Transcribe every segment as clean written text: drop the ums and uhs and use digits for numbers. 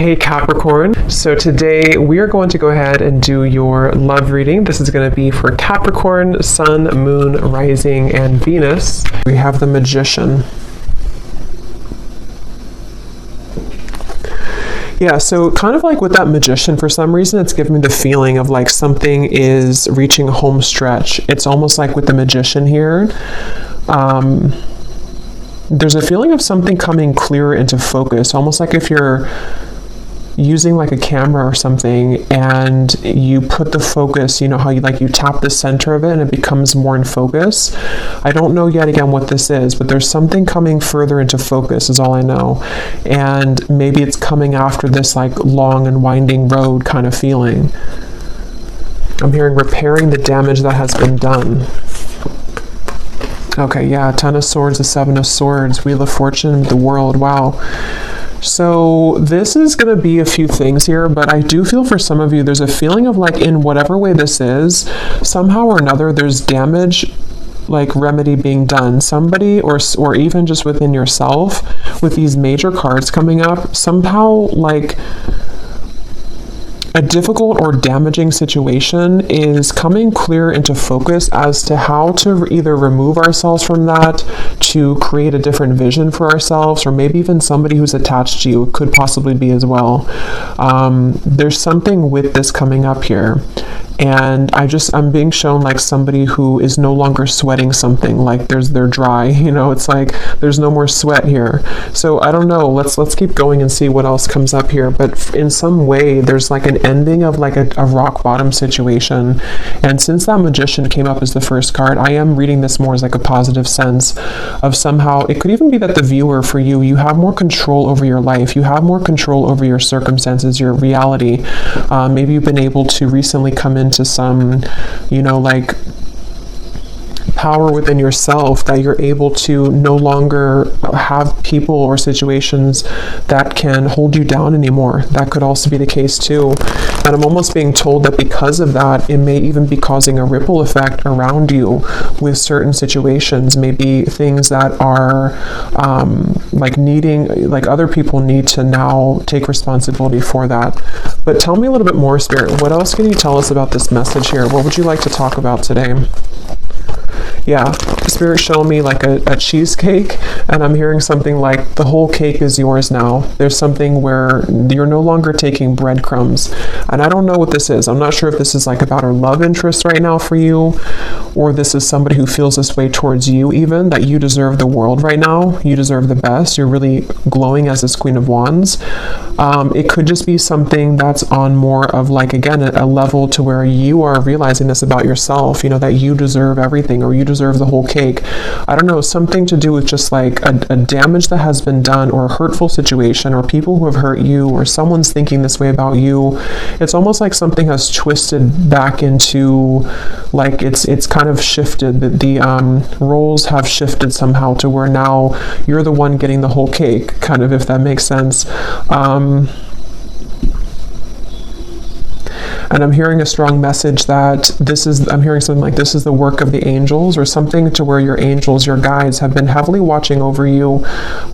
Hey Capricorn, so today we are going to go ahead and do your love reading. This is going to be for Capricorn, Sun, Moon, Rising, and Venus. We have the Magician. Yeah, so kind of like with that Magician, for some reason it's giving me the feeling of like something is reaching a home stretch. It's almost like with the Magician here, there's a feeling of something coming clearer into focus, almost like if you're using like a camera or something and you put the focus, you know how you tap the center of it and it becomes more in focus. I don't know yet again what this is, but there's something coming further into focus is all I know. And maybe it's coming after this like long and winding road kind of feeling. I'm hearing repairing the damage that has been done. Okay, yeah, Ten of Swords, the Seven of Swords, Wheel of Fortune, the World, wow. So this is going to be a few things here, but I do feel for some of you, there's a feeling of like in whatever way this is, somehow or another, there's damage, like remedy being done. Somebody or even just within yourself with these major cards coming up, somehow like a difficult or damaging situation is coming clear into focus as to how to either remove ourselves from that, to create a different vision for ourselves, or maybe even somebody who's attached to you could possibly be as well. There's something with this coming up here. And I'm being shown like somebody who is no longer sweating something, like they're dry, you know, it's like there's no more sweat here. So I don't know, let's keep going and see what else comes up here. But in some way there's like an ending of like a rock bottom situation. And since that Magician came up as the first card, I am reading this more as like a positive sense of somehow, it could even be that the viewer for you have more control over your life, you have more control over your circumstances, your reality. Maybe you've been able to recently come into some, you know, like power within yourself, that you're able to no longer have people or situations that can hold you down anymore. That could also be the case too. And I'm almost being told that because of that, it may even be causing a ripple effect around you with certain situations, maybe things that are like needing, like other people need to now take responsibility for that. But tell me a little bit more, Spirit. What else can you tell us about this message here? What would you like to talk about today? Yeah, Spirit showing me like a cheesecake, and I'm hearing something like the whole cake is yours now. There's something where you're no longer taking breadcrumbs. And I don't know what this is. I'm not sure if this is like about a love interest right now for you, or this is somebody who feels this way towards you even, that you deserve the world right now. You deserve the best. You're really glowing as this Queen of Wands. It could just be something that's on more of like, again, a level to where you are realizing this about yourself, you know, that you deserve everything, or you deserve the whole cake. I don't know, something to do with just like a damage that has been done, or a hurtful situation, or people who have hurt you, or someone's thinking this way about you. It's almost like something has twisted back into like it's kind of shifted. The roles have shifted somehow to where now you're the one getting the whole cake, kind of, if that makes sense. And I'm hearing a strong message that I'm hearing something like this is the work of the angels, or something to where your angels, your guides, have been heavily watching over you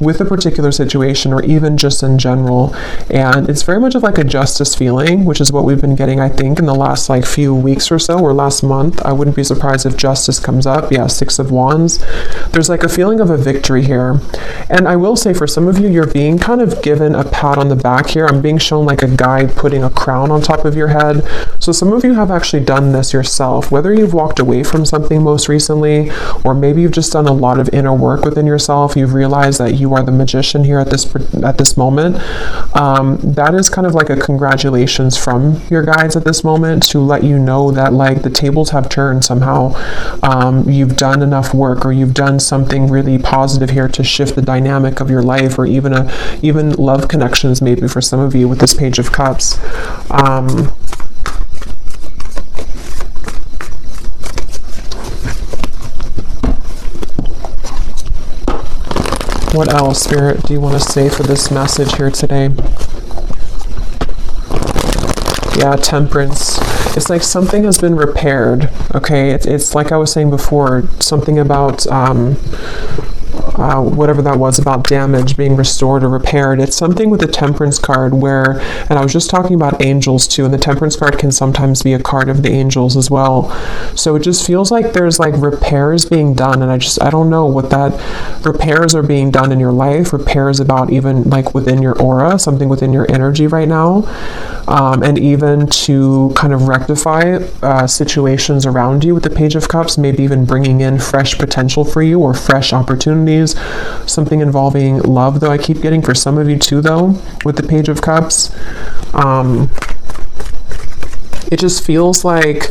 with a particular situation, or even just in general. And it's very much of like a justice feeling, which is what we've been getting, I think, in the last like few weeks or so, or last month. I wouldn't be surprised if justice comes up. Yeah, Six of Wands. There's like a feeling of a victory here. And I will say for some of you, you're being kind of given a pat on the back here. I'm being shown like a guide putting a crown on top of your head. So some of you have actually done this yourself, whether you've walked away from something most recently, or maybe you've just done a lot of inner work within yourself. You've realized that you are the Magician here at this moment. That is kind of like a congratulations from your guides at this moment, to let you know that like the tables have turned somehow. You've done enough work, or you've done something really positive here to shift the dynamic of your life, or even love connections, maybe for some of you with this Page of Cups. What else, Spirit, do you want to say for this message here today? Yeah, Temperance. It's like something has been repaired, okay? It's like I was saying before, something about whatever that was about damage being restored or repaired. It's something with the Temperance card where, and I was just talking about angels too, and the Temperance card can sometimes be a card of the angels as well. So it just feels like there's like repairs being done, and I don't know what that repairs are being done in your life, repairs about even like within your aura, something within your energy right now, and even to kind of rectify situations around you with the Page of Cups, maybe even bringing in fresh potential for you or fresh opportunities, something involving love, though I keep getting for some of you too, though, with the Page of Cups. It just feels like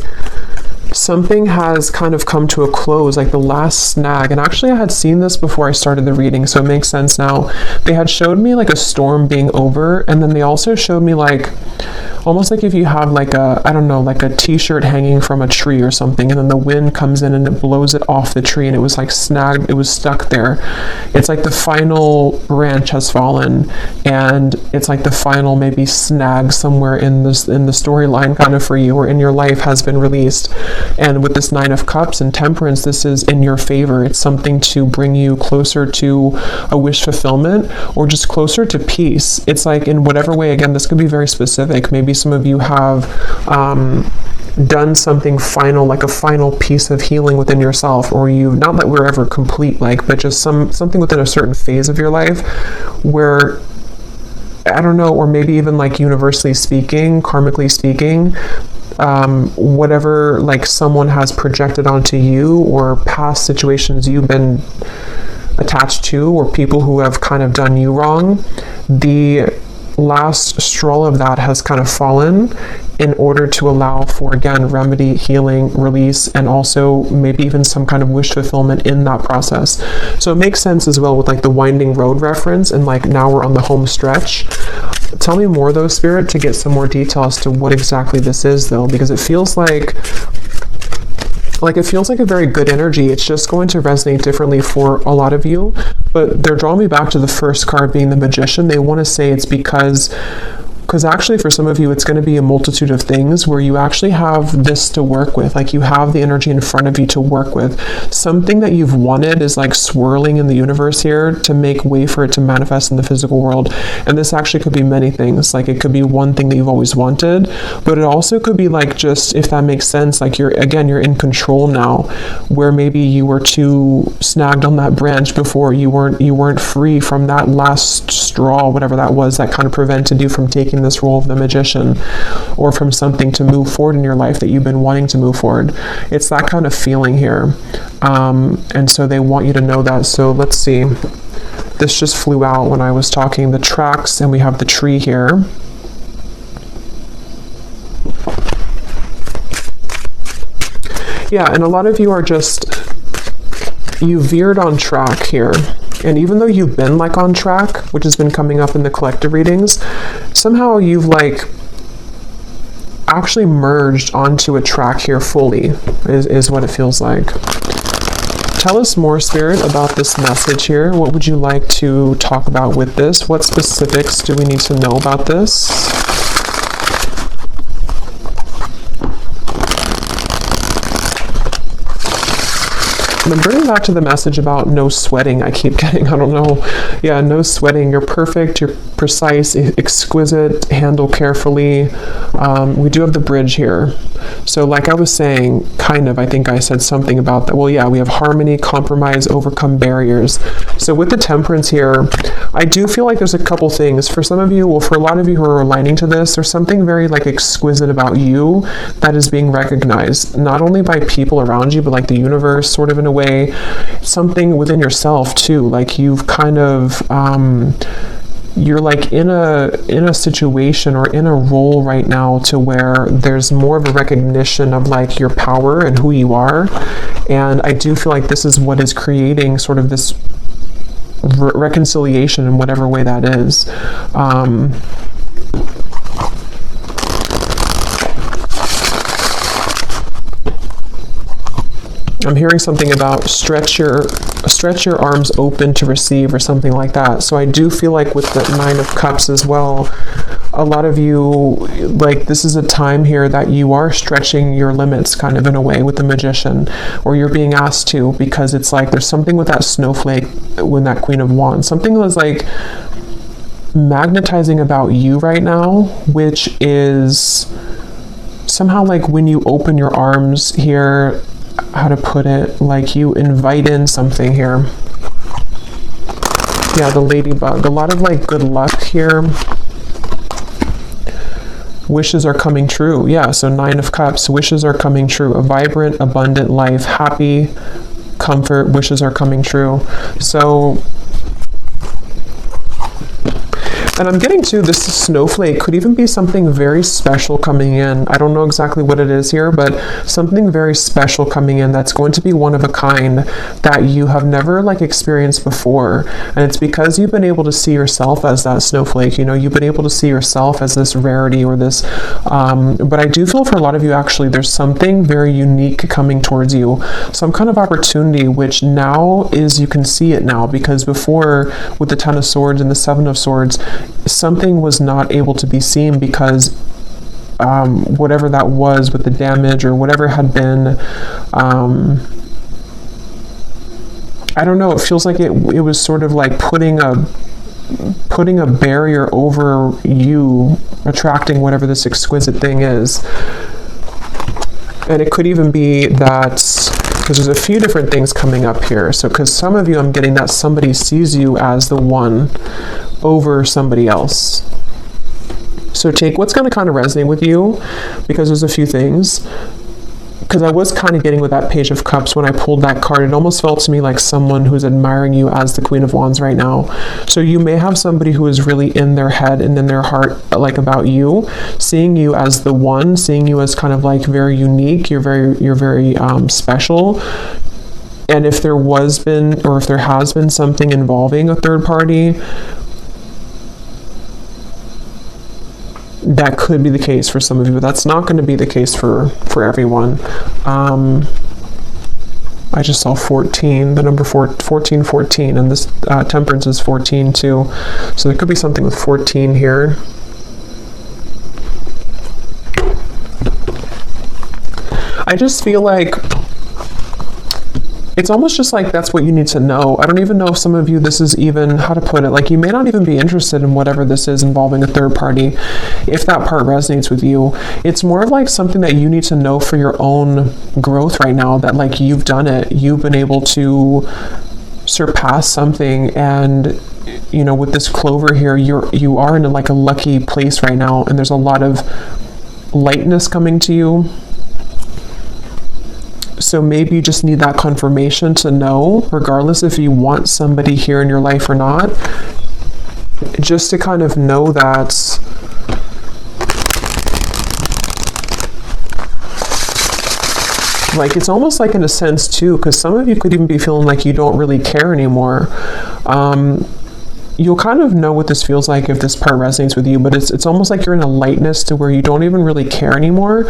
something has kind of come to a close, like the last snag. And actually I had seen this before I started the reading, so it makes sense now. They had showed me like a storm being over, and then they also showed me like almost like if you have like a, I don't know, like a t-shirt hanging from a tree or something, and then the wind comes in and it blows it off the tree, and it was like snagged, it was stuck there. It's like the final branch has fallen, and it's like the final maybe snag somewhere in the storyline kind of for you or in your life has been released. And with this Nine of Cups and Temperance, this is in your favor. It's something to bring you closer to a wish fulfillment or just closer to peace. It's like in whatever way, again, this could be very specific. Maybe some of you have done something final, like a final piece of healing within yourself, or you, not that we're ever complete, like, but just something within a certain phase of your life where, I don't know, or maybe even like universally speaking, karmically speaking, whatever like someone has projected onto you or past situations you've been attached to or people who have kind of done you wrong, the last straw of that has kind of fallen in order to allow for, again, remedy, healing, release, and also maybe even some kind of wish fulfillment in that process. So it makes sense as well with like the winding road reference, and like now we're on the home stretch. Tell me more though, Spirit, to get some more detail as to what exactly this is though, because it feels like it feels like a very good energy. It's just going to resonate differently for a lot of you, but they're drawing me back to the first card being the Magician. They want to say it's because actually for some of you, it's going to be a multitude of things where you actually have this to work with. Like you have the energy in front of you to work with. Something that you've wanted is like swirling in the universe here to make way for it to manifest in the physical world. And this actually could be many things. Like it could be one thing that you've always wanted, but it also could be like, just if that makes sense, like you're in control now, where maybe you were too snagged on that branch before. You weren't free from that last straw, whatever that was, that kind of prevented you from taking this role of the Magician, or from something to move forward in your life that you've been wanting to move forward. It's that kind of feeling here, and so they want you to know that. So let's see, this just flew out when I was talking, the tracks, and we have the tree here. Yeah, and a lot of you are just, you veered on track here. And even though you've been like on track, which has been coming up in the collective readings, somehow you've like actually merged onto a track here fully, is what it feels like. Tell us more, Spirit, about this message here. What would you like to talk about with this? What specifics do we need to know about this? I'm bringing back to the message about no sweating. I keep getting, I don't know. Yeah, no sweating. You're perfect. You're precise, exquisite, handle carefully. We do have the bridge here. So like I was saying, kind of, I think I said something about that. Well, yeah, we have harmony, compromise, overcome barriers. So with the Temperance here, I do feel like there's a couple things. For some of you, well, for a lot of you who are aligning to this, there's something very like exquisite about you that is being recognized, not only by people around you, but like the universe, sort of in a way, something within yourself too. Like you've kind of, you're like in a situation or in a role right now to where there's more of a recognition of like your power and who you are. And I do feel like this is what is creating sort of this reconciliation in whatever way that is. I'm hearing something about stretch your arms open to receive or something like that. So I do feel like with the Nine of Cups as well, a lot of you, like, this is a time here that you are stretching your limits kind of in a way with the Magician, or you're being asked to, because it's like there's something with that snowflake when that Queen of Wands, something was like magnetizing about you right now, which is somehow like when you open your arms here, how to put it, like you invite in something here. Yeah, the ladybug, a lot of like good luck here. Wishes are coming true. Yeah, so 9 of Cups, wishes are coming true. A vibrant, abundant life, happy, comfort, wishes are coming true. So, and I'm getting to this snowflake could even be something very special coming in. I don't know exactly what it is here, but something very special coming in that's going to be one of a kind that you have never like experienced before. And it's because you've been able to see yourself as that snowflake, you know, you've been able to see yourself as this rarity or this, but I do feel for a lot of you, actually, there's something very unique coming towards you, some kind of opportunity, which now is, you can see it now, because before with the 10 of Swords and the 7 of Swords, something was not able to be seen because whatever that was with the damage or whatever had been, I don't know, it feels like it was sort of like putting a barrier over you attracting whatever this exquisite thing is. And it could even be that, because there's a few different things coming up here. So because some of you, I'm getting that somebody sees you as the one over somebody else. So take what's going to kind of resonate with you, because there's a few things. Because I was kind of getting with that Page of Cups when I pulled that card, it almost felt to me like someone who's admiring you as the Queen of Wands right now. So you may have somebody who is really in their head and in their heart, like about you, seeing you as the one, seeing you as kind of like very unique, you're very special. And if there was been, or if there has been something involving a third party, that could be the case for some of you, but that's not going to be the case for everyone. I just saw 14, the number 14, and this Temperance is 14 too. So there could be something with 14 here. I just feel like it's almost just like that's what you need to know. I don't even know if some of you, this is even, how to put it, like you may not even be interested in whatever this is involving a third party, if that part resonates with you. It's more of like something that you need to know for your own growth right now, that like you've done it, you've been able to surpass something. And you know, with this clover here, you are in like a lucky place right now, and there's a lot of lightness coming to you. So maybe you just need that confirmation to know, regardless if you want somebody here in your life or not, just to kind of know that like it's almost like in a sense too, because some of you could even be feeling like you don't really care anymore. You'll kind of know what this feels like if this part resonates with you, but it's almost like you're in a lightness to where you don't even really care anymore.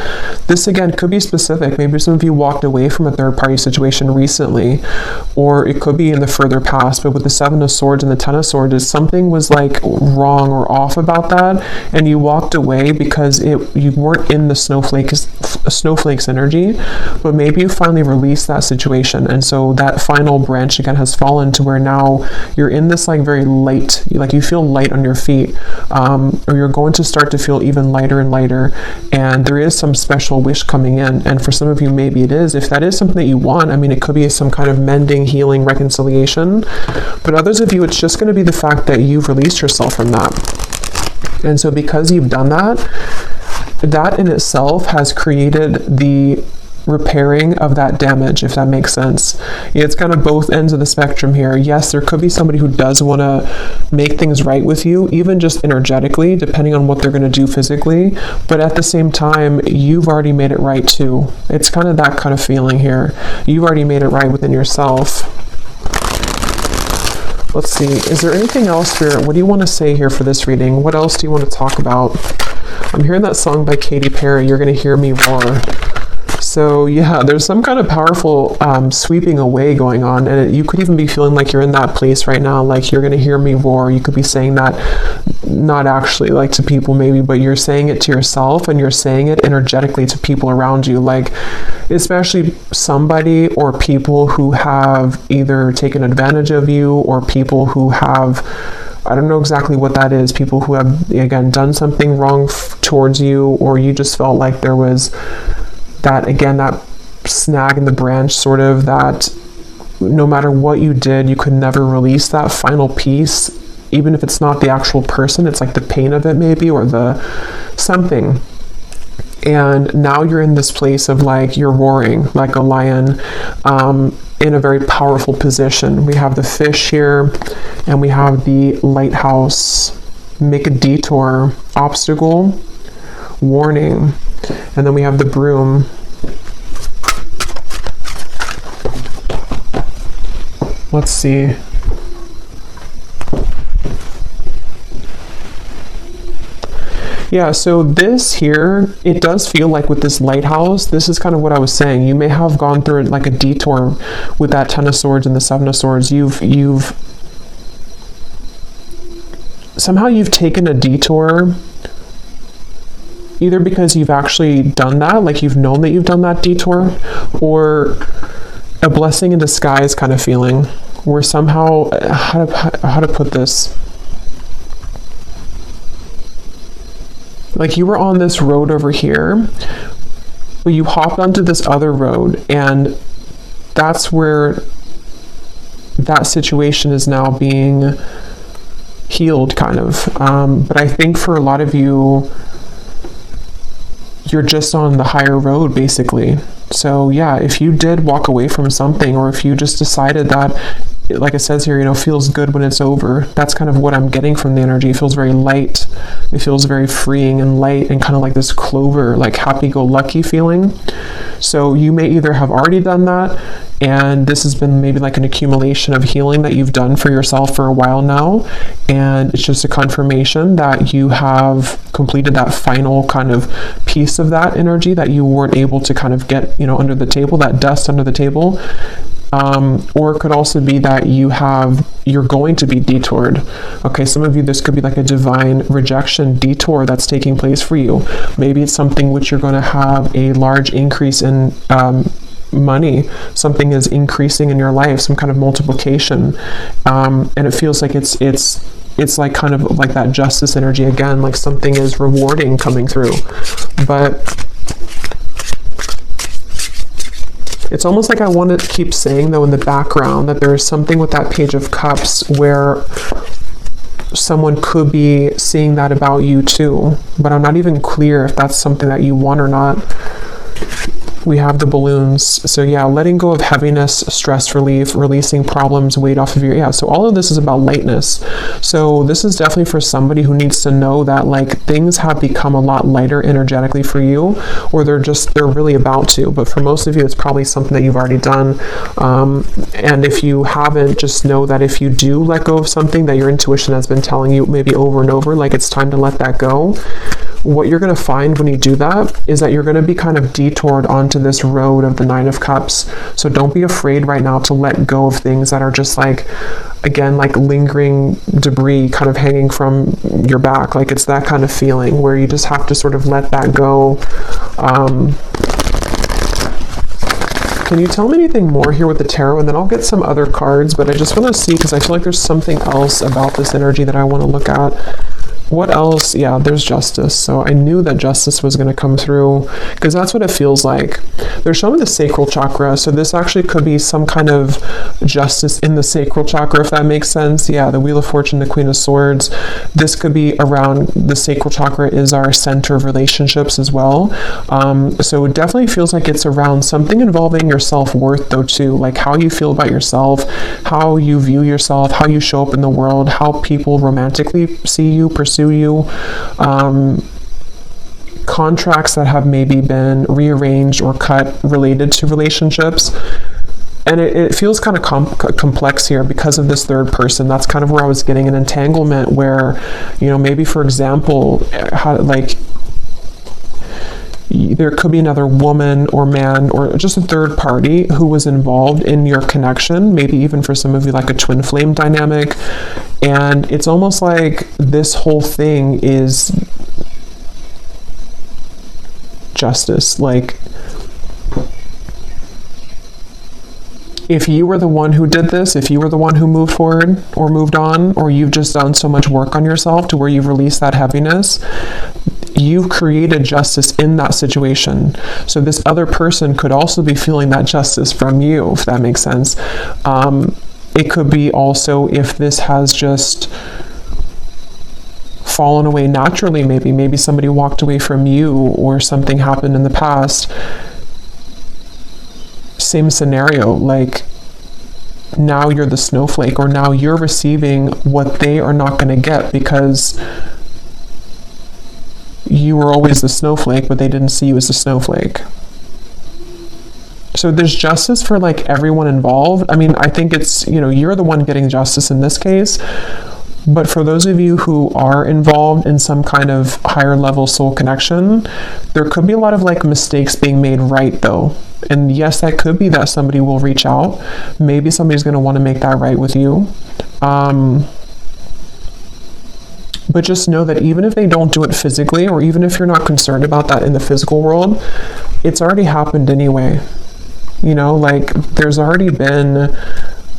This again could be specific. Maybe some of you walked away from a third party situation recently, or it could be in the further past, but with the 7 of Swords and the 10 of Swords, something was like wrong or off about that, and you walked away because you weren't in the snowflake's energy, but maybe you finally released that situation, and so that final branch again has fallen to where now you're in this like very light, like you feel light on your feet, or you're going to start to feel even lighter and lighter, and there is some special wish coming in. And for some of you, maybe it is, if that is something that you want, I mean, it could be some kind of mending, healing, reconciliation, but others of you, it's just going to be the fact that you've released yourself from that. And so because you've done that, that in itself has created the repairing of that damage, if that makes sense. It's kind of both ends of the spectrum here. Yes, there could be somebody who does want to make things right with you, even just energetically, depending on what they're going to do physically, but at the same time, you've already made it right too. It's kind of that kind of feeling here. You've already made it right within yourself. Let's see, is there anything else here? What do you want to say here for this reading? What else do you want to talk about? I'm hearing that song by Katy Perry, You're Gonna Hear Me Roar. So yeah, there's some kind of powerful sweeping away going on, and you could even be feeling like you're in that place right now, like you're gonna hear me roar. You could be saying that not actually like to people maybe, but you're saying it to yourself, and you're saying it energetically to people around you, like especially somebody or people who have either taken advantage of you, or people who have, I don't know exactly what that is, people who have, again, done something wrong towards you, or you just felt like there was that, again, that snag in the branch, sort of, that no matter what you did, you could never release that final piece, even if it's not the actual person, it's like the pain of it maybe, or the something. And now you're in this place of like, you're roaring like a lion, in a very powerful position. We have the fish here, and we have the lighthouse, make a detour, obstacle, warning, and then we have the broom. Let's see. Yeah, so this here, it does feel like with this lighthouse, this is kind of what I was saying. You may have gone through like a detour with that Ten of Swords and the Seven of Swords. Somehow you've taken a detour, either because you've actually done that, like you've known that you've done that detour, or a blessing in disguise kind of feeling, where somehow, how to put this, like you were on this road over here, but you hopped onto this other road, and that's where that situation is now being healed, kind of. But I think for a lot of you, you're just on the higher road, basically. So yeah, if you did walk away from something, or if you just decided that, like it says here, feels good when it's over. That's kind of what I'm getting from the energy. It feels very light. It feels very freeing and light, and kind of like this clover, like happy-go-lucky feeling. So you may either have already done that, and this has been maybe like an accumulation of healing that you've done for yourself for a while now, and it's just a confirmation that you have completed that final kind of piece of that energy that you weren't able to kind of get, under the table, that dust under the table. Or it could also be that you're going to be detoured. Okay, some of you, this could be like a divine rejection detour that's taking place for you. Maybe it's something which you're going to have a large increase in money. Something is increasing in your life, some kind of multiplication, and it feels like it's like kind of like that justice energy again, like something is rewarding coming through. But it's almost like I want to keep saying, though, in the background, that there is something with that Page of Cups where someone could be seeing that about you too, but I'm not even clear if that's something that you want or not. We have the balloons. So yeah, letting go of heaviness, stress relief, releasing problems, weight off of so all of this is about lightness. So this is definitely for somebody who needs to know that like things have become a lot lighter energetically for you, or they're really about to. But for most of you, it's probably something that you've already done. And if you haven't, just know that if you do let go of something that your intuition has been telling you maybe over and over, like it's time to let that go, what you're going to find when you do that is that you're going to be kind of detoured onto this road of the Nine of Cups. So don't be afraid right now to let go of things that are just like, again, like lingering debris kind of hanging from your back. Like it's that kind of feeling where you just have to sort of let that go. Can you tell me anything more here with the tarot? And then I'll get some other cards, but I just want to see, because I feel like there's something else about this energy that I want to look at. What else? Yeah, there's justice. So I knew that justice was going to come through, because that's what it feels like. They're showing the sacral chakra. So this actually could be some kind of justice in the sacral chakra, if that makes sense. Yeah, the Wheel of Fortune, the Queen of Swords. This could be around, the sacral chakra is our center of relationships as well. So it definitely feels like it's around something involving your self-worth though too, like how you feel about yourself, how you view yourself, how you show up in the world, how people romantically see you, pursue you, contracts that have maybe been rearranged or cut related to relationships. And it feels kind of complex here because of this third person. That's kind of where I was getting an entanglement where, maybe for example, there could be another woman or man or just a third party who was involved in your connection, maybe even for some of you like a twin flame dynamic. And it's almost like this whole thing is justice. Like, if you were the one who did this, if you were the one who moved forward or moved on, or you've just done so much work on yourself to where you've released that heaviness, you've created justice in that situation. So this other person could also be feeling that justice from you, if that makes sense. It could be also if this has just fallen away naturally, maybe somebody walked away from you or something happened in the past. Same scenario, like now you're the snowflake, or now you're receiving what they are not going to get because you were always the snowflake, but they didn't see you as a snowflake. So there's justice for like everyone involved. I mean, I think it's, you're the one getting justice in this case. But for those of you who are involved in some kind of higher level soul connection, there could be a lot of like mistakes being made right though. And yes, that could be that somebody will reach out. Maybe somebody's going to want to make that right with you. But just know that even if they don't do it physically, or even if you're not concerned about that in the physical world, it's already happened anyway. Like there's already been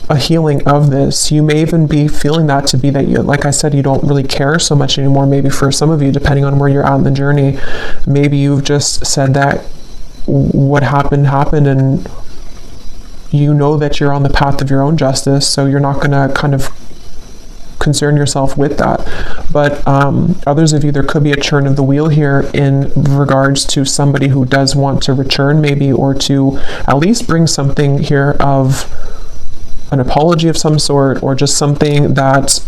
a healing of this. You may even be feeling that to be that you, like I said, you don't really care so much anymore. Maybe for some of you, depending on where you're at in the journey, maybe you've just said that what happened, and you know that you're on the path of your own justice, so you're not going to kind of concern yourself with that. But others of you, there could be a churn of the wheel here in regards to somebody who does want to return maybe, or to at least bring something here of an apology of some sort, or just something that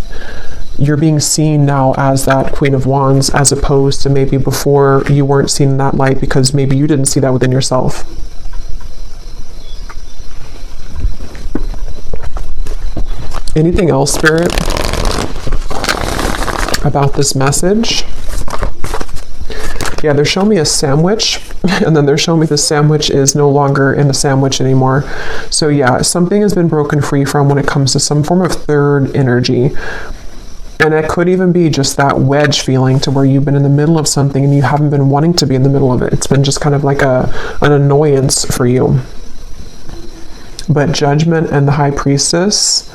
you're being seen now as that Queen of Wands, as opposed to maybe before you weren't seen in that light because maybe you didn't see that within yourself. Anything else, Spirit, about this message? Yeah, they're showing me a sandwich, and then they're showing me the sandwich is no longer in the sandwich anymore. So yeah, something has been broken free from when it comes to some form of third energy. And it could even be just that wedge feeling to where you've been in the middle of something and you haven't been wanting to be in the middle of it. It's been just kind of like an annoyance for you. But Judgment and the High Priestess,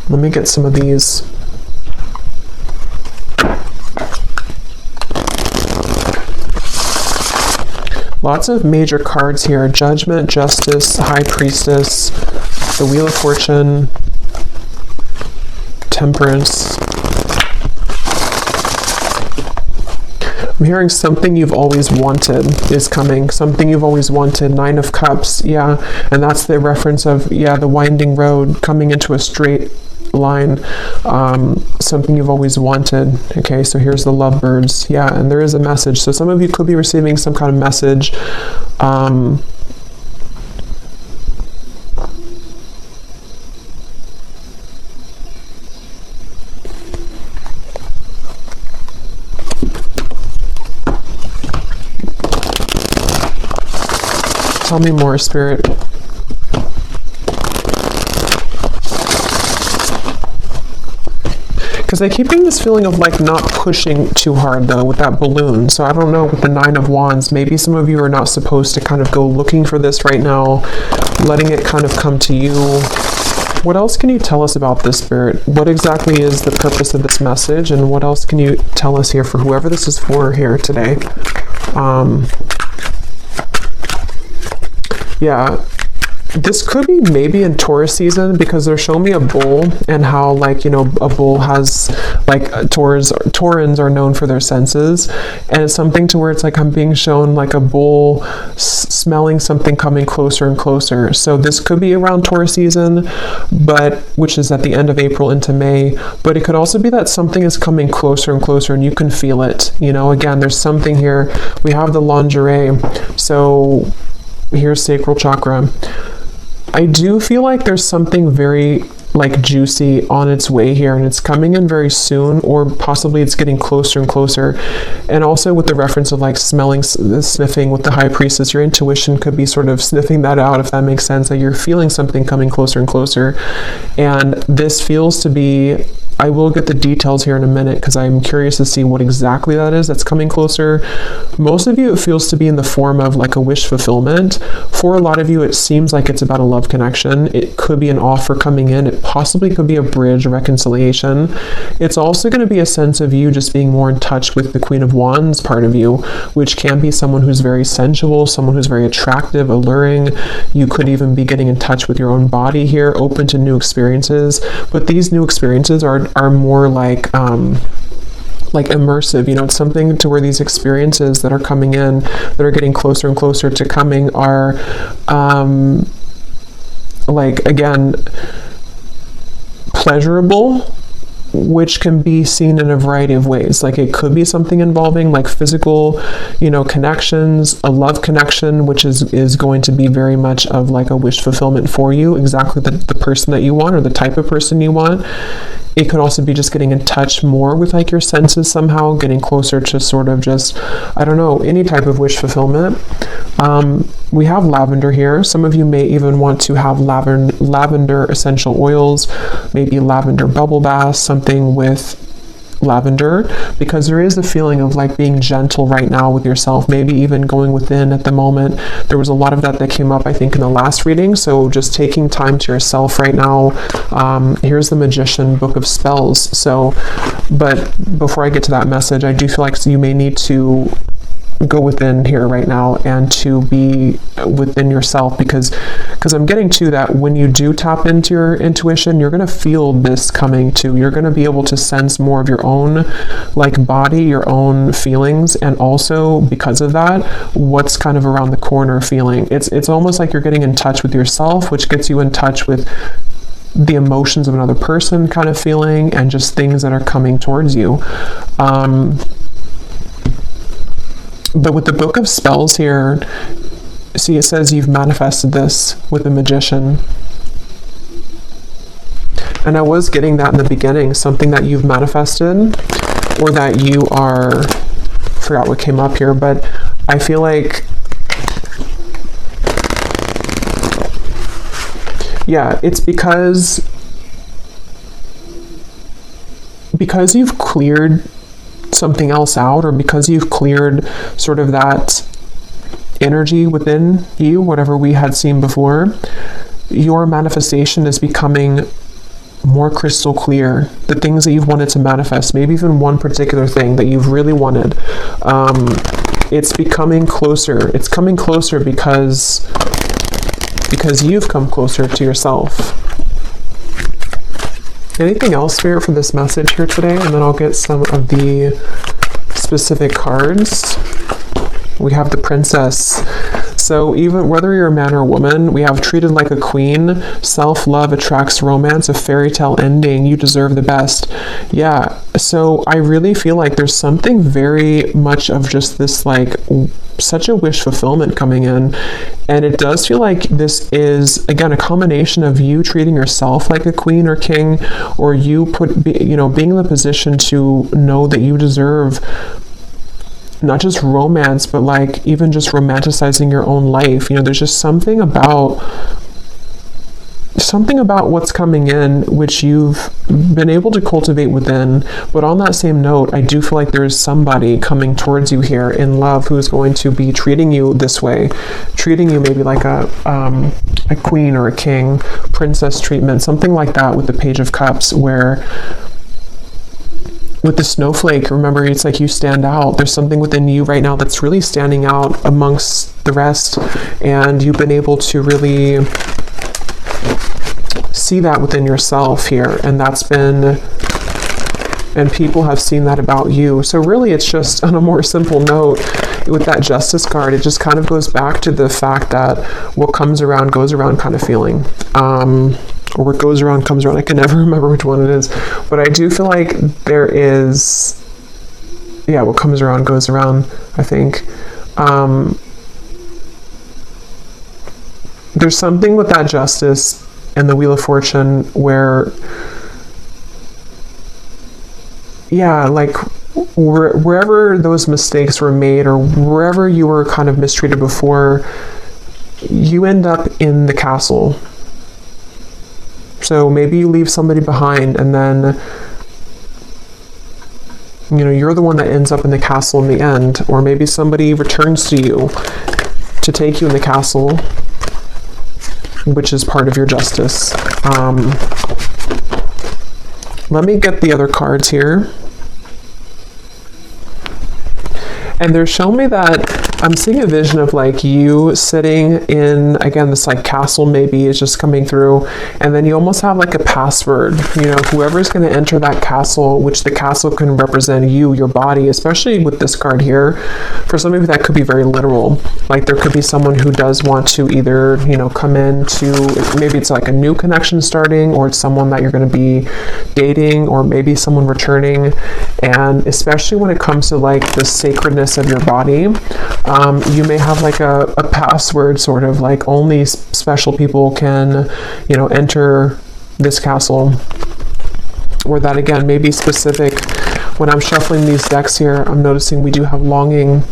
let me get some of these. Lots of major cards here. Judgment, Justice, High Priestess, the Wheel of Fortune, Temperance. I'm hearing something you've always wanted is coming. Something you've always wanted. Nine of Cups. Yeah. And that's the reference of, the winding road coming into a straight line. Something you've always wanted. Okay, so here's the lovebirds. Yeah, and there is a message. So some of you could be receiving some kind of message. Tell me more, Spirit. Because I keep getting this feeling of like not pushing too hard though with that balloon. So I don't know, with the Nine of Wands, maybe some of you are not supposed to kind of go looking for this right now, letting it kind of come to you. What else can you tell us about this, Spirit? What exactly is the purpose of this message, and what else can you tell us here for whoever this is for here today? Yeah, this could be maybe in Taurus season, because they're showing me a bull, and how like, a bull has like Taurans are known for their senses, and it's something to where it's like I'm being shown like a bull smelling something coming closer and closer. So this could be around Taurus season, but which is at the end of April into May, but it could also be that something is coming closer and closer and you can feel it. Again, there's something here. We have the lingerie. So here's sacral chakra. I do feel like there's something very like juicy on its way here, and it's coming in very soon, or possibly it's getting closer and closer. And also with the reference of like smelling, sniffing with the High Priestess, your intuition could be sort of sniffing that out, if that makes sense, that you're feeling something coming closer and closer. And this feels to be, I will get the details here in a minute because I'm curious to see what exactly that is that's coming closer. Most of you, it feels to be in the form of like a wish fulfillment. For a lot of you, it seems like it's about a love connection. It could be an offer coming in. It possibly could be a bridge, a reconciliation. It's also going to be a sense of you just being more in touch with the Queen of Wands part of you, which can be someone who's very sensual, someone who's very attractive, alluring. You could even be getting in touch with your own body here, open to new experiences. But these new experiences are more like immersive, you know. It's something to where these experiences that are coming in, that are getting closer and closer to coming, are like, again, pleasurable, which can be seen in a variety of ways. Like, it could be something involving like physical, you know, connections, a love connection, which is going to be very much of like a wish fulfillment for you, exactly the person that you want or the type of person you want. It could also be just getting in touch more with like your senses somehow, getting closer to sort of just, I don't know, any type of wish fulfillment. We have lavender here. Some of you may even want to have lavender essential oils, maybe lavender bubble bath, something with lavender, because there is a feeling of like being gentle right now with yourself, maybe even going within at the moment. There was a lot of that came up, I think, in the last reading. So just taking time to yourself right now. Here's the Magician, Book of Spells. So, but before I get to that message, I do feel like you may need to go within here right now and to be within yourself, because I'm getting to that when you do tap into your intuition, you're going to feel this coming too. You're going to be able to sense more of your own like body, your own feelings, and also because of that, what's kind of around the corner feeling. It's almost like you're getting in touch with yourself, which gets you in touch with the emotions of another person kind of feeling, and just things that are coming towards you. But with the Book of Spells here, see, it says you've manifested this with the Magician. And I was getting that in the beginning, something that you've manifested, or that you are, I forgot what came up here, but I feel like, yeah, it's because you've cleared something else out, or because you've cleared sort of that energy within you, whatever we had seen before, your manifestation is becoming more crystal clear. The things that you've wanted to manifest, maybe even one particular thing that you've really wanted, it's becoming closer. It's coming closer because you've come closer to yourself. Anything else, Spirit, for this message here today? And then I'll get some of the specific cards. We have the Princess. So even whether you're a man or a woman, we have treated like a queen, self-love attracts romance, a fairy tale ending, you deserve the best. Yeah, so I really feel like there's something very much of just this like such a wish fulfillment coming in. And it does feel like this is, again, a combination of you treating yourself like a queen or king, or you being in the position to know that you deserve not just romance, but like even just romanticizing your own life. You know, there's just something about what's coming in, which you've been able to cultivate within. But on that same note, I do feel like there's somebody coming towards you here in love who's going to be treating you this way, treating you maybe like a queen or a king, princess treatment, something like that, with the Page of Cups, where with the snowflake, remember, it's like you stand out. There's something within you right now that's really standing out amongst the rest, and you've been able to really see that within yourself here, and people have seen that about you. So really, it's just on a more simple note, with that Justice card, it just kind of goes back to the fact that what comes around goes around kind of feeling. Or what goes around comes around. I can never remember which one it is, but I do feel like there is, yeah, what comes around goes around, I think. There's something with that Justice and the Wheel of Fortune, where, yeah, like wherever those mistakes were made or wherever you were kind of mistreated before, you end up in the castle. So maybe you leave somebody behind, and then, you know, you're the one that ends up in the castle in the end. Or maybe somebody returns to you to take you in the castle, which is part of your justice. Let me get the other cards here. And they're showing me that I'm seeing a vision of like you sitting in, again, this like castle maybe is just coming through, and then you almost have like a password, you know, whoever's going to enter that castle, which the castle can represent you, your body, especially with this card here. For some of you, that could be very literal. Like there could be someone who does want to either, you know, come in to, maybe it's like a new connection starting, or it's someone that you're going to be dating, or maybe someone returning. And especially when it comes to like the sacredness of your body, you may have like a password, sort of like only special people can, you know, enter this castle. Or that, again, may be specific. When I'm shuffling these decks here, I'm noticing we do have longing.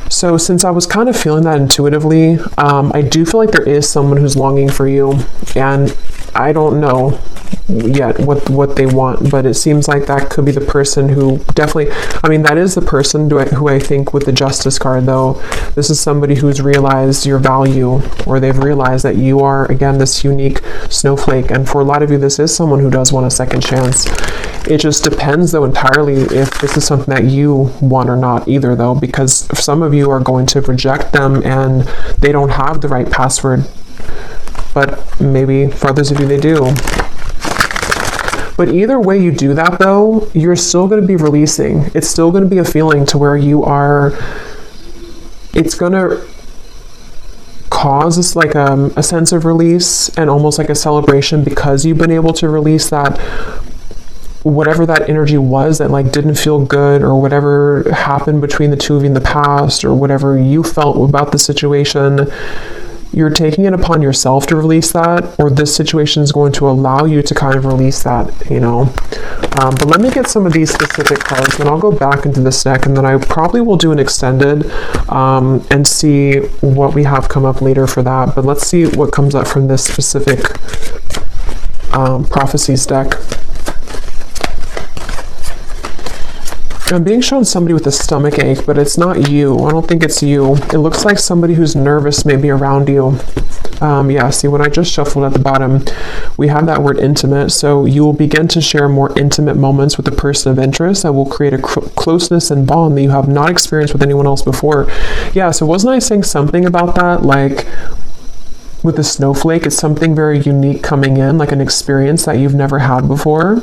So since I was kind of feeling that intuitively, I do feel like there is someone who's longing for you, and I don't know yet what they want, but it seems like that could be the person who definitely, I mean, that is the person who I think with the Justice card, though. This is somebody who's realized your value, or they've realized that you are, again, this unique snowflake. And for a lot of you, this is someone who does want a second chance. It just depends, though, entirely if this is something that you want or not either, though, because some of you are going to reject them and they don't have the right password. But maybe for others of you, they do. But either way you do that, though, you're still going to be releasing. It's still going to be a feeling to where you are, it's going to cause this like a sense of release and almost like a celebration, because you've been able to release that, whatever that energy was that like didn't feel good, or whatever happened between the two of you in the past, or whatever you felt about the situation. You're taking it upon yourself to release that, or this situation is going to allow you to kind of release that, you know. But let me get some of these specific cards, then I'll go back into this deck, and then I probably will do an extended and see what we have come up later for that. But let's see what comes up from this specific prophecies deck. I'm being shown somebody with a stomach ache, but it's not you. I don't think it's you. It looks like somebody who's nervous maybe around you. Yeah, see, when I just shuffled at the bottom, we have that word intimate. So you will begin to share more intimate moments with a person of interest that will create a closeness and bond that you have not experienced with anyone else before. Yeah, so wasn't I saying something about that? Like, with the snowflake, it's something very unique coming in, like an experience that you've never had before.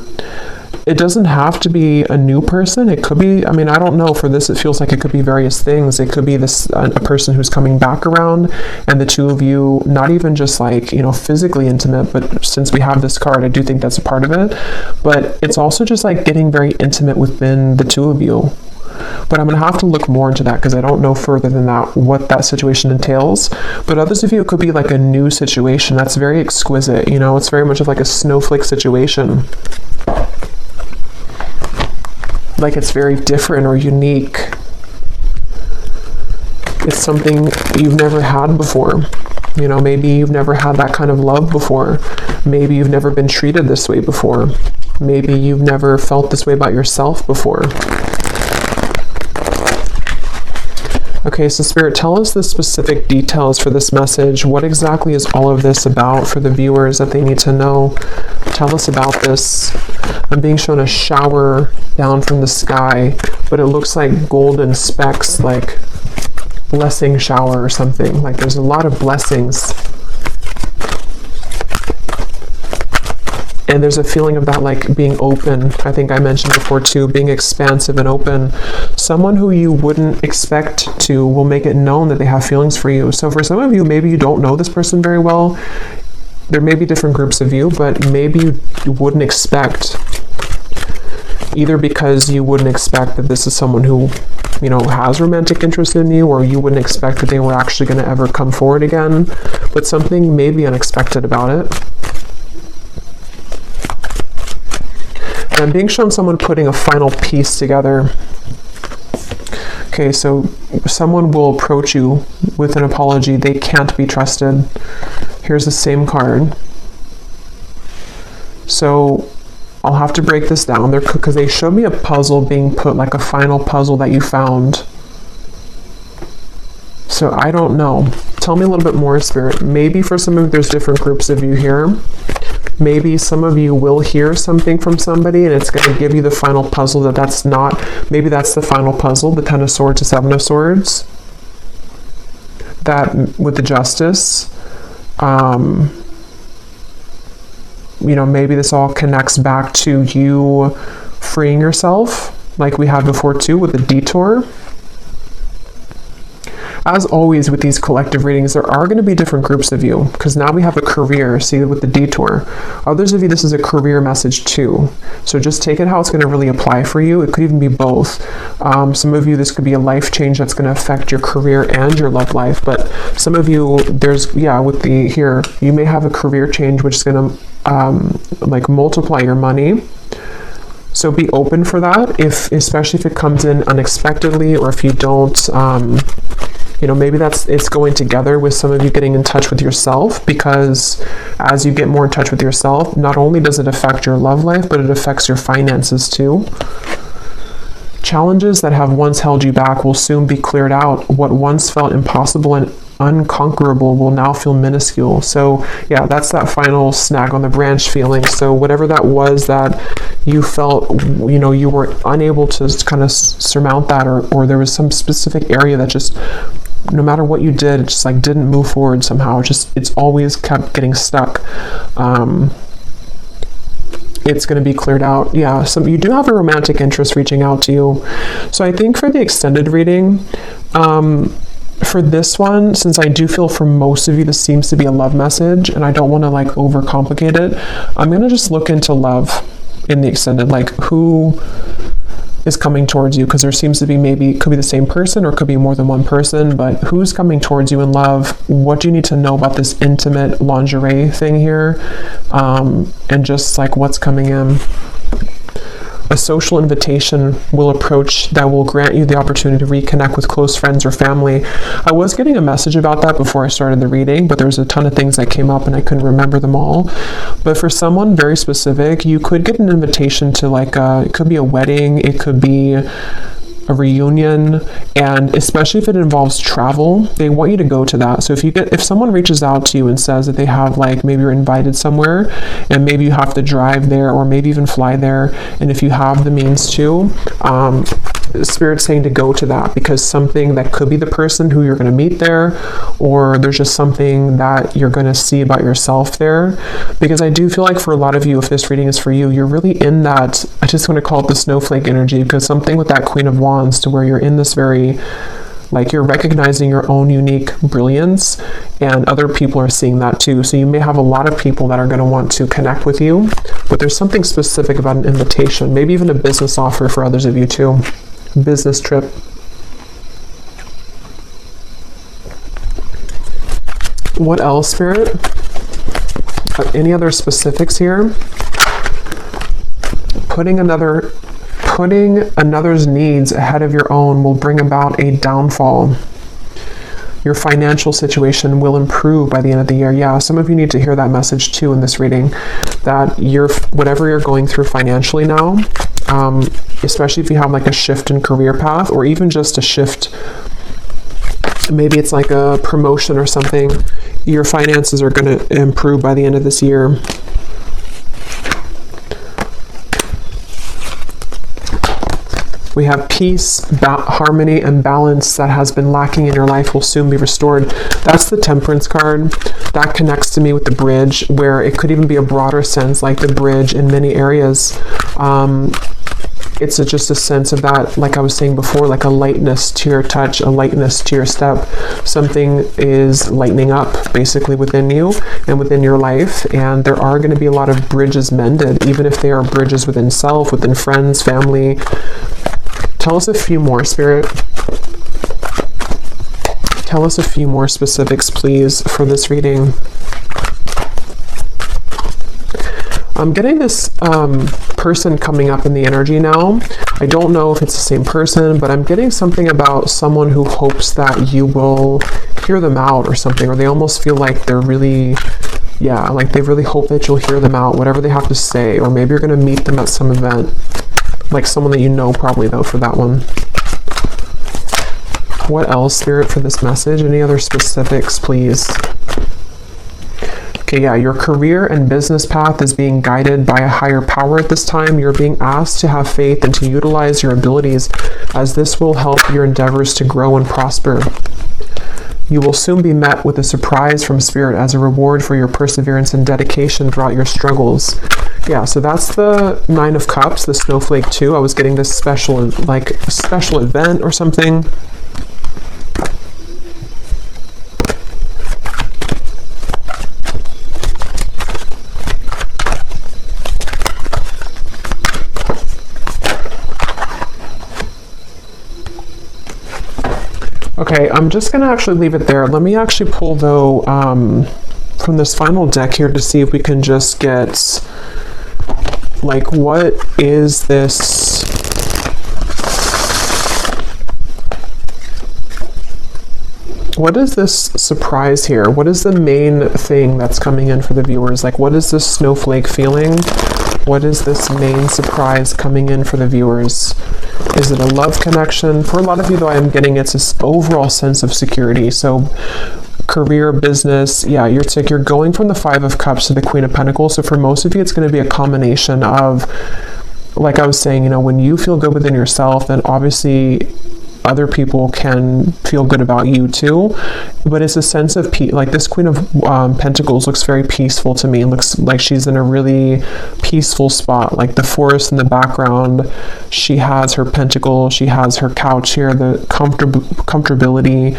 It doesn't have to be a new person. It could be, I mean, I don't know, for this, it feels like it could be various things. It could be this, a person who's coming back around, and the two of you, not even just like, you know, physically intimate, but since we have this card, I do think that's a part of it. But it's also just like getting very intimate within the two of you. But I'm going to have to look more into that, because I don't know further than that what that situation entails. But others of you, it could be like a new situation that's very exquisite, you know, it's very much of like a snowflake situation. Like it's very different or unique. It's something you've never had before. You know, maybe you've never had that kind of love before. Maybe you've never been treated this way before. Maybe you've never felt this way about yourself before. Okay, so Spirit, tell us the specific details for this message. What exactly is all of this about for the viewers that they need to know? Tell us about this. I'm being shown a shower down from the sky, but it looks like golden specks, like blessing shower or something. Like there's a lot of blessings. And there's a feeling of that like being open. I think I mentioned before too, being expansive and open. Someone who you wouldn't expect to will make it known that they have feelings for you. So for some of you, maybe you don't know this person very well. There may be different groups of you, but maybe you wouldn't expect, either because you wouldn't expect that this is someone who you know, has romantic interest in you, or you wouldn't expect that they were actually going to ever come forward again, but something may be unexpected about it. And I'm being shown someone putting a final piece together. Okay, so someone will approach you with an apology. They can't be trusted. Here's the same card. So I'll have to break this down there because they showed me a puzzle being put, like a final puzzle that you found. So I don't know. Tell me a little bit more, Spirit. Maybe for some of you, there's different groups of you here. Maybe some of you will hear something from somebody and it's going to give you the final puzzle that's not, maybe that's the final puzzle, the Ten of Swords, the Seven of Swords. That with the Justice, you know, maybe this all connects back to you freeing yourself, like we had before too with the Detour. As always with these collective readings, there are going to be different groups of you, because now we have a career, see, with the Detour. Others of you, this is a career message too. So just take it how it's going to really apply for you. It could even be both. Some of you, this could be a life change that's going to affect your career and your love life. But some of you, there's, yeah, with the here, you may have a career change which is going to like multiply your money. So be open for that, especially if it comes in unexpectedly, or if you don't, you know, maybe it's going together with some of you getting in touch with yourself, because as you get more in touch with yourself, not only does it affect your love life, but it affects your finances too. Challenges that have once held you back will soon be cleared out. What once felt impossible and unconquerable will now feel minuscule. So yeah, that's that final snag on the branch feeling. So whatever that was that you felt, you know, you were unable to kind of surmount that, or there was some specific area that just, no matter what you did, it just like didn't move forward somehow. It's always kept getting stuck. It's going to be cleared out. Yeah, so you do have a romantic interest reaching out to you. So I think for the extended reading, for this one, since I do feel for most of you this seems to be a love message, and I don't want to like overcomplicate it, I'm going to just look into love in the extended, like who is coming towards you, because there seems to be, maybe it could be the same person or it could be more than one person, but who's coming towards you in love? What do you need to know about this intimate lingerie thing here? And just like what's coming in. A social invitation will approach that will grant you the opportunity to reconnect with close friends or family. I was getting a message about that before I started the reading, but there's a ton of things that came up and I couldn't remember them all. But for someone very specific, you could get an invitation to like it could be a wedding, it could be a reunion, and especially if it involves travel, they want you to go to that. So if someone reaches out to you and says that they have, like, maybe you're invited somewhere and maybe you have to drive there or maybe even fly there, and if you have the means to, Spirit's saying to go to that, because something that could be the person who you're going to meet there, or there's just something that you're going to see about yourself there. Because I do feel like for a lot of you, if this reading is for you, you're really in that, I just want to call it the snowflake energy, because something with that Queen of Wands, to where you're in this very, like, you're recognizing your own unique brilliance, and other people are seeing that too. So you may have a lot of people that are going to want to connect with you, but there's something specific about an invitation, maybe even a business offer for others of you too. Business trip. What else, Spirit? Any other specifics here? Putting another's needs ahead of your own will bring about a downfall. Your financial situation will improve by the end of the year. Yeah, some of you need to hear that message too in this reading, that whatever you're going through financially now, especially if you have like a shift in career path, or even just a shift, maybe it's like a promotion or something, your finances are going to improve by the end of this year. We have peace, harmony, and balance that has been lacking in your life will soon be restored. That's the Temperance card. That connects to me with the bridge, where it could even be a broader sense, like the bridge in many areas. It's just a sense of that, like I was saying before, like a lightness to your touch, a lightness to your step. Something is lightening up basically within you and within your life, and there are going to be a lot of bridges mended, even if they are bridges within self, within friends, family. Tell us a few more, Spirit. Tell us a few more specifics, please, for this reading. I'm getting this person coming up in the energy now. I don't know if it's the same person, but I'm getting something about someone who hopes that you will hear them out or something, or they almost feel like they're really, yeah, like they really hope that you'll hear them out, whatever they have to say, or maybe you're going to meet them at some event, like someone that you know probably, though, for that one. What else, Spirit, for this message? Any other specifics, please? Okay, yeah, your career and business path is being guided by a higher power at this time. You're being asked to have faith and to utilize your abilities, as this will help your endeavors to grow and prosper. You will soon be met with a surprise from Spirit as a reward for your perseverance and dedication throughout your struggles. Yeah, so that's the Nine of Cups, the Snowflake 2. I was getting this special, like, special event or something. Okay, I'm just going to actually leave it there. Let me actually pull, though, from this final deck here to see if we can just get, like, what is this? What is this surprise here? What is the main thing that's coming in for the viewers? Like, what is this snowflake feeling? What is this main surprise coming in for the viewers? Is it a love connection? For a lot of you, though, I am getting it's this overall sense of security. So career, business, yeah, you're going from the Five of Cups to the Queen of Pentacles. So for most of you, it's going to be a combination of, like I was saying, you know, when you feel good within yourself, then obviously other people can feel good about you too. But it's a sense of peace. Like this Queen of Pentacles looks very peaceful to me. It looks like she's in a really peaceful spot, like the forest in the background. She has her pentacle, she has her couch here, the comfortability.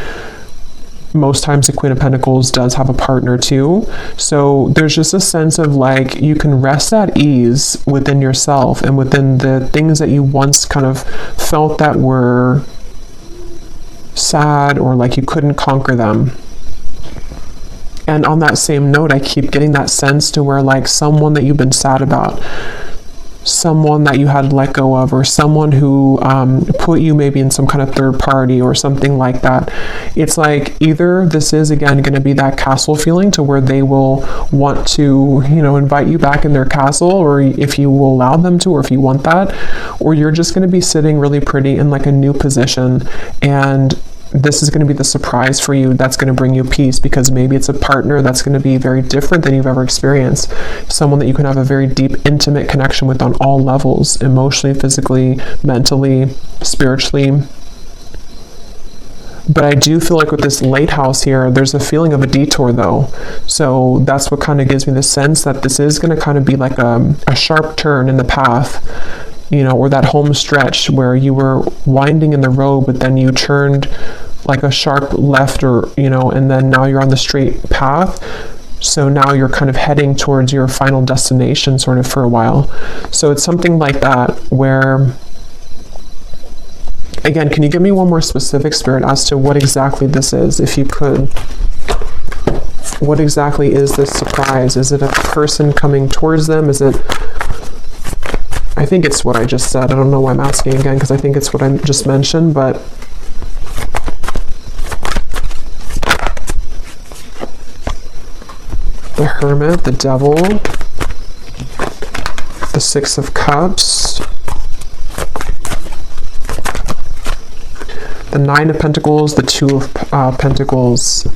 Most times the Queen of Pentacles does have a partner too. So there's just a sense of like you can rest at ease within yourself and within the things that you once kind of felt that were sad or like you couldn't conquer them. And on that same note, I keep getting that sense to where like someone that you've been sad about, someone that you had to let go of, or someone who put you maybe in some kind of third party or something like that. It's like either this is again going to be that castle feeling to where they will want to, you know, invite you back in their castle, or if you will allow them to, or if you want that, or you're just going to be sitting really pretty in like a new position, and this is going to be the surprise for you that's going to bring you peace, because maybe it's a partner that's going to be very different than you've ever experienced. Someone that you can have a very deep, intimate connection with on all levels, emotionally, physically, mentally, spiritually. But I do feel like with this late house here, there's a feeling of a detour though. So that's what kind of gives me the sense that this is going to kind of be like a sharp turn in the path, you know, or that home stretch where you were winding in the road, but then you turned like a sharp left, or, you know, and then now you're on the straight path. So now you're kind of heading towards your final destination sort of for a while. So it's something like that where, again, can you give me one more specific, Spirit, as to what exactly this is, if you could? What exactly is this surprise? Is it a person coming towards them? Is it, I think it's what I just said. I don't know why I'm asking again, because I think it's what I just mentioned, but the Hermit, the Devil, the Six of Cups, the Nine of Pentacles, the Two of Pentacles.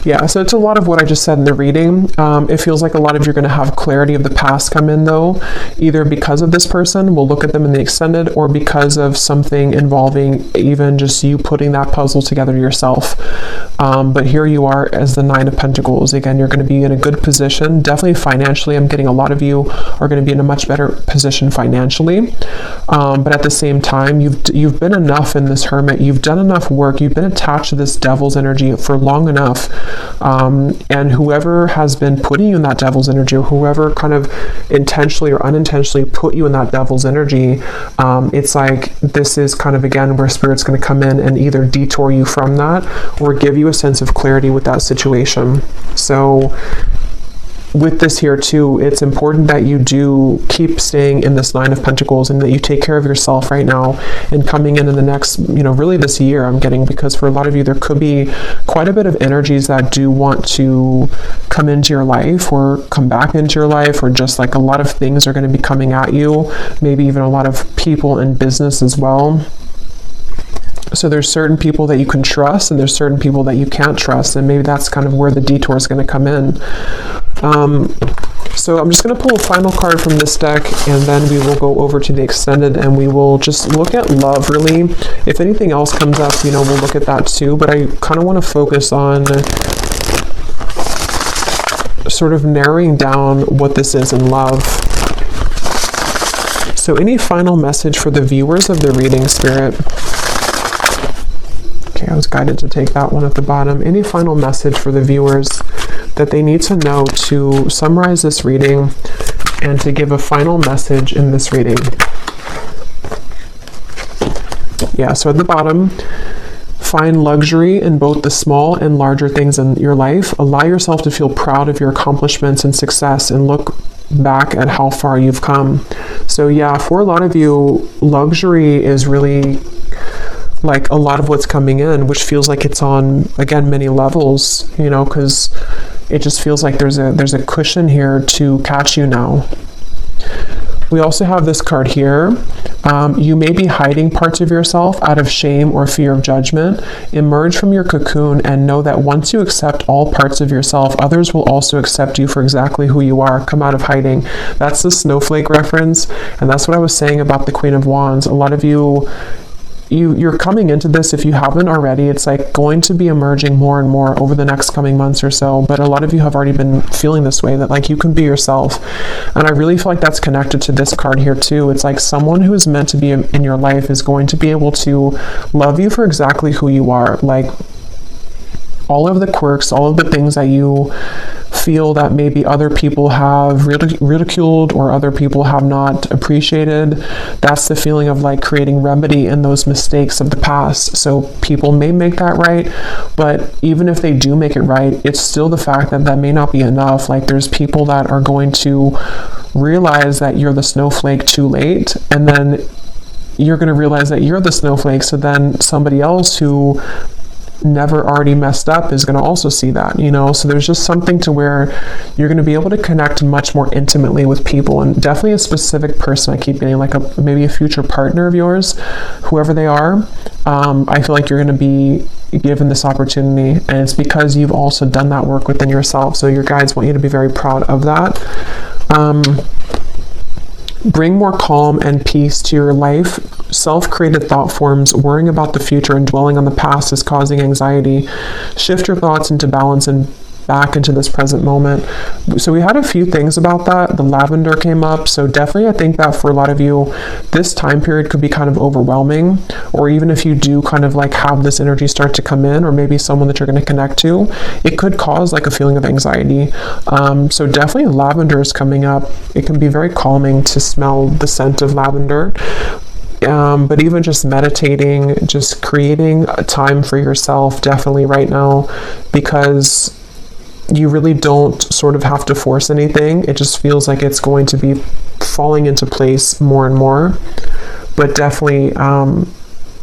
Yeah, so it's a lot of what I just said in the reading. It feels like a lot of you're going to have clarity of the past come in though, either because of this person, we'll look at them in the extended, or because of something involving even just you putting that puzzle together yourself. But here you are as the Nine of Pentacles. Again, you're going to be in a good position. Definitely financially, I'm getting a lot of you are going to be in a much better position financially. But at the same time, you've been enough in this Hermit. You've done enough work. You've been attached to this Devil's energy for long enough And whoever has been putting you in that devil's energy, or whoever kind of intentionally or unintentionally put you in that devil's energy, it's like this is kind of, again, where Spirit's going to come in and either detour you from that or give you a sense of clarity with that situation. So with this here too, it's important that you do keep staying in this Nine of Pentacles, and that you take care of yourself right now and coming in the next, really this year, I'm getting, because for a lot of you, there could be quite a bit of energies that do want to come into your life or come back into your life, or just like a lot of things are going to be coming at you, maybe even a lot of people in business as well. So there's certain people that you can trust, and there's certain people that you can't trust, and maybe that's kind of where the detour is going to come in. So I'm just going to pull a final card from this deck, and then we will go over to the extended, and we will just look at love, really. If anything else comes up, we'll look at that too, but I kind of want to focus on sort of narrowing down what this is in love. So any final message for the viewers of the reading, Spirit? Okay, I was guided to take that one at the bottom. Any final message for the viewers that they need to know to summarize this reading and to give a final message in this reading? Yeah, so at the bottom, find luxury in both the small and larger things in your life. Allow yourself to feel proud of your accomplishments and success, and look back at how far you've come. So yeah, for a lot of you, luxury is really like a lot of what's coming in, which feels like it's on, again, many levels, because it just feels like there's a cushion here to catch you now. We also have this card here. You may be hiding parts of yourself out of shame or fear of judgment. Emerge from your cocoon and know that once you accept all parts of yourself, others will also accept you for exactly who you are. Come out of hiding. That's the snowflake reference, and that's what I was saying about the Queen of Wands. A lot of you're coming into this, if you haven't already, it's like going to be emerging more and more over the next coming months or so. But a lot of you have already been feeling this way, that like you can be yourself. And I really feel like that's connected to this card here too. It's like someone who is meant to be in your life is going to be able to love you for exactly who you are. Like all of the quirks, all of the things that you feel that maybe other people have ridiculed or other people have not appreciated. That's the feeling of like creating remedy in those mistakes of the past. So people may make that right, but even if they do make it right, it's still the fact that that may not be enough. Like there's people that are going to realize that you're the snowflake too late, and then you're going to realize that you're the snowflake, so then somebody else who never already messed up is going to also see that, so there's just something to where you're going to be able to connect much more intimately with people, and definitely a specific person. I keep getting like maybe a future partner of yours, whoever they are. I feel like you're going to be given this opportunity, and it's because you've also done that work within yourself. So your guides want you to be very proud of that. Bring more calm and peace to your life. Self-created thought forms, worrying about the future and dwelling on the past is causing anxiety. Shift your thoughts into balance and back into this present moment. So we had a few things about that. The lavender came up. So definitely I think that for a lot of you, this time period could be kind of overwhelming, or even if you do kind of like have this energy start to come in, or maybe someone that you're going to connect to, it could cause like a feeling of anxiety. So definitely lavender is coming up. It can be very calming to smell the scent of lavender. But even just meditating, just creating a time for yourself, definitely right now, because you really don't sort of have to force anything. It just feels like it's going to be falling into place more and more. But definitely,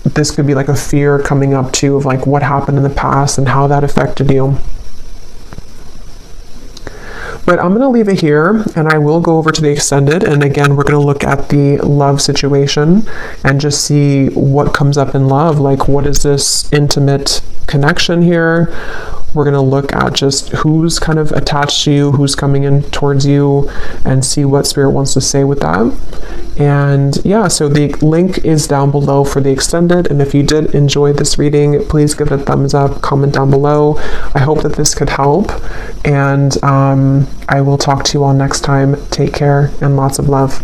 this could be like a fear coming up too of like what happened in the past and how that affected you. But I'm going to leave it here, and I will go over to the extended, and again we're going to look at the love situation and just see what comes up in love. Like, what is this intimate connection here? We're going to look at just who's kind of attached to you, who's coming in towards you, and see what Spirit wants to say with that. And yeah, so the link is down below for the extended, and if you did enjoy this reading, please give it a thumbs up, comment down below. I hope that this could help, and I will talk to you all next time. Take care and lots of love.